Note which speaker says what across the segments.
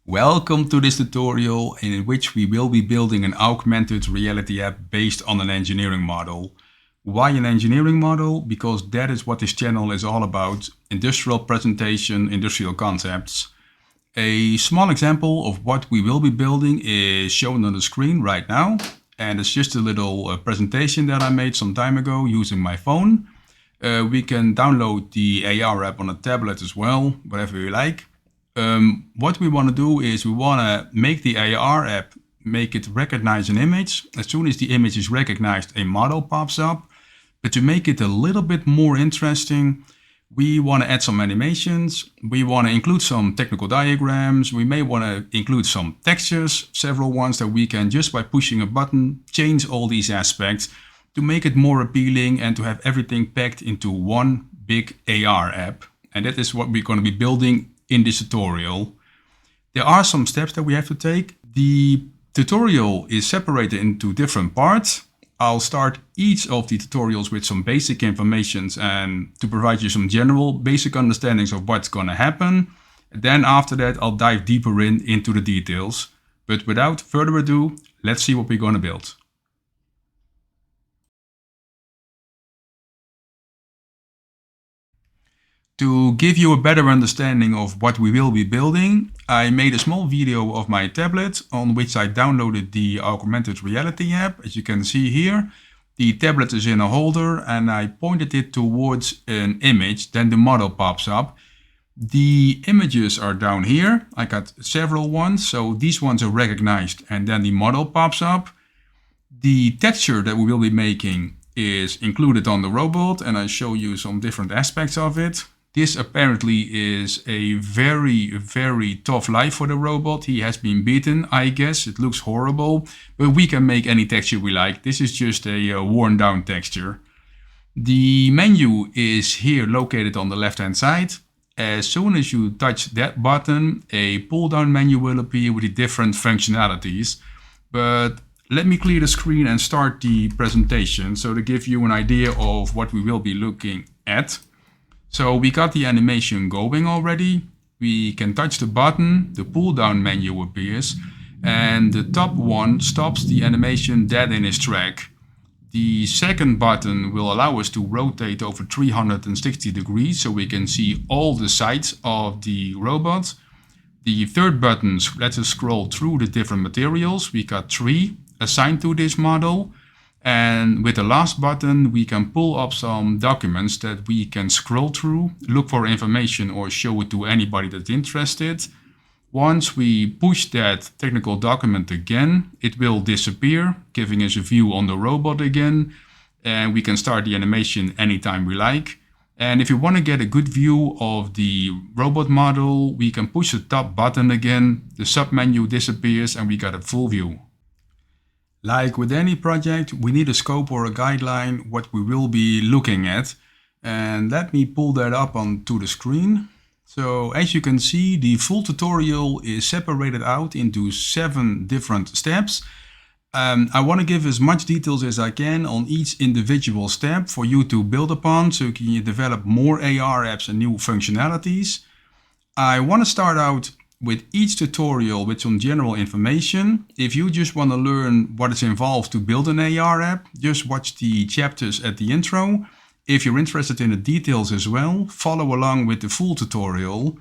Speaker 1: Welcome to this tutorial in which we will be building an augmented reality app based on an engineering model. Why an engineering model? Because that is what this channel is all about: industrial presentation, industrial concepts. A small example of what we will be building is shown on the screen right now, and it's just a little presentation that I made some time ago using my phone. We can download the AR app on a tablet as well, whatever you like. What we want to do is we want to make the AR app, make it recognize an image. As soon as the image is recognized, a model pops up. But to make it a little bit more interesting, we want to add some animations. We want to include some technical diagrams. We may want to include some textures, several ones that we can, just by pushing a button, change all these aspects to make it more appealing and to have everything packed into one big AR app. And that is what we're going to be building in this tutorial. There are some steps that we have to take. The tutorial is separated into different parts. I'll start each of the tutorials with some basic information and to provide you some general basic understandings of what's going to happen. Then after that, I'll dive deeper into the details. But without further ado, let's see what we're going to build. To give you a better understanding of what we will be building, I made a small video of my tablet on which I downloaded the augmented reality app. As you can see here, the tablet is in a holder and I pointed it towards an image, then the model pops up. The images are down here. I got several ones, so these ones are recognized and then the model pops up. The texture that we will be making is included on the robot and I show you some different aspects of it. This apparently is a very tough life for the robot. He has been beaten, I guess. It looks horrible, but we can make any texture we like. This is just a worn down texture. The menu is here located on the left hand side. As soon as you touch that button, a pull down menu will appear with the different functionalities. But let me clear the screen and start the presentation so to give you an idea of what we will be looking at. So we got the animation going already. We can touch the button, the pull down menu appears, and the top one stops the animation dead in its track. The second button will allow us to rotate over 360 degrees so we can see all the sides of the robot. The third button lets us scroll through the different materials. We got 3 assigned to this model. And with the last button, we can pull up some documents that we can scroll through, look for information or show it to anybody that's interested. Once we push that technical document again, it will disappear, giving us a view on the robot again. And we can start the animation anytime we like. And if you want to get a good view of the robot model, we can push the top button again, the submenu disappears and we got a full view. Like with any project, we need a scope or a guideline what we will be looking at. And let me pull that up onto the screen. So as you can see, the full tutorial is separated out into 7 different steps. I want to give as much details as I can on each individual step for you to build upon so you can develop more AR apps and new functionalities. I want to start out with each tutorial with some general information. If you just want to learn what is involved to build an AR app, just watch the chapters at the intro. If you're interested in the details as well, follow along with the full tutorial.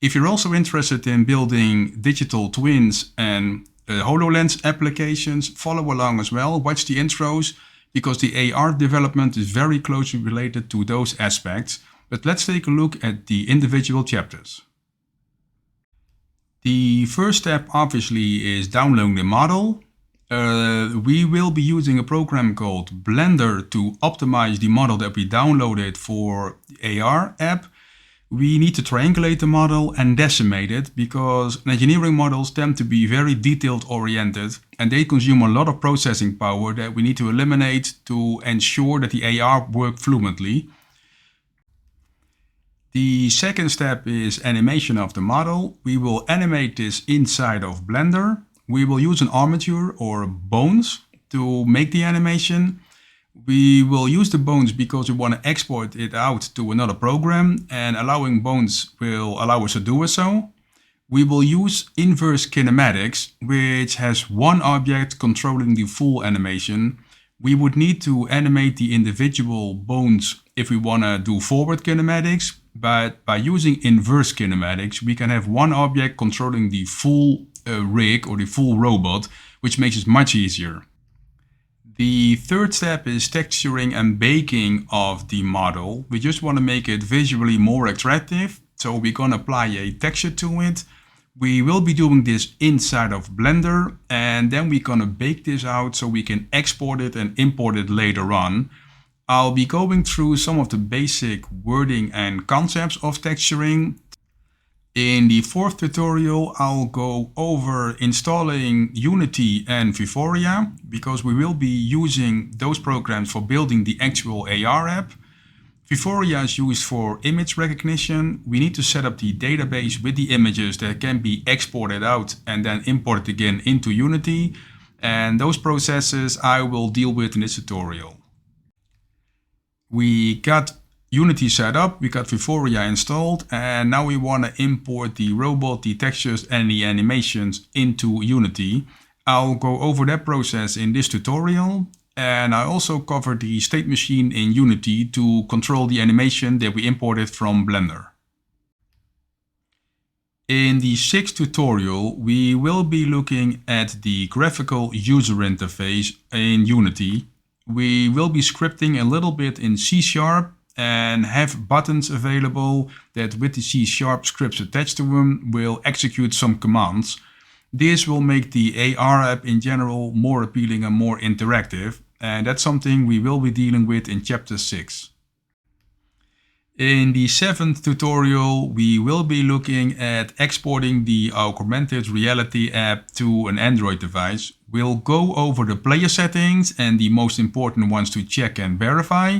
Speaker 1: If you're also interested in building digital twins and HoloLens applications, follow along as well. Watch the intros because the AR development is very closely related to those aspects. But let's take a look at the individual chapters. The first step obviously is downloading the model. We will be using a program called Blender to optimize the model that we downloaded for the AR app. We need to triangulate the model and decimate it because engineering models tend to be very detailed oriented and they consume a lot of processing power that we need to eliminate to ensure that the AR works fluently. The second step is animation of the model. We will animate this inside of Blender. We will use an armature or bones to make the animation. We will use the bones because we want to export it out to another program and allowing bones will allow us to do so. We will use inverse kinematics, which has one object controlling the full animation. We would need to animate the individual bones if we want to do forward kinematics, but by using inverse kinematics, we can have one object controlling the full rig or the full robot, which makes it much easier. The third step is texturing and baking of the model. We just want to make it visually more attractive, so we're going to apply a texture to it. We will be doing this inside of Blender, and then we're going to bake this out so we can export it and import it later on. I'll be going through some of the basic wording and concepts of texturing. In the fourth tutorial, I'll go over installing Unity and Vuforia, because we will be using those programs for building the actual AR app. Vuforia is used for image recognition. We need to set up the database with the images that can be exported out and then imported again into Unity. And those processes I will deal with in this tutorial. We got Unity set up, we got Vuforia installed, and now we want to import the robot, the textures and the animations into Unity. I'll go over that process in this tutorial, and I also cover the state machine in Unity to control the animation that we imported from Blender. In the sixth tutorial, we will be looking at the graphical user interface in Unity. We will be scripting a little bit in C# and have buttons available that with the C# scripts attached to them will execute some commands. This will make the AR app in general more appealing and more interactive, and that's something we will be dealing with in chapter 6. In the seventh tutorial, we will be looking at exporting the augmented reality app to an Android device. We'll go over the player settings and the most important ones to check and verify.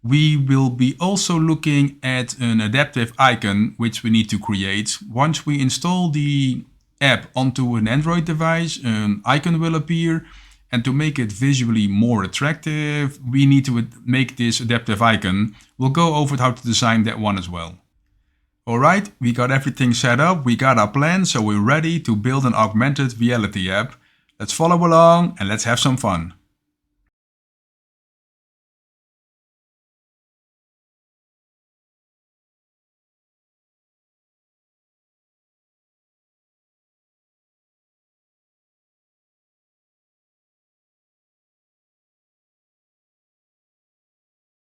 Speaker 1: We will be also looking at an adaptive icon which we need to create. Once we install the app onto an Android device, an icon will appear, and to make it visually more attractive, we need to make this adaptive icon. We'll go over how to design that one as well. Alright, we got everything set up, we got our plan, so we're ready to build an augmented reality app. Let's follow along and let's have some fun.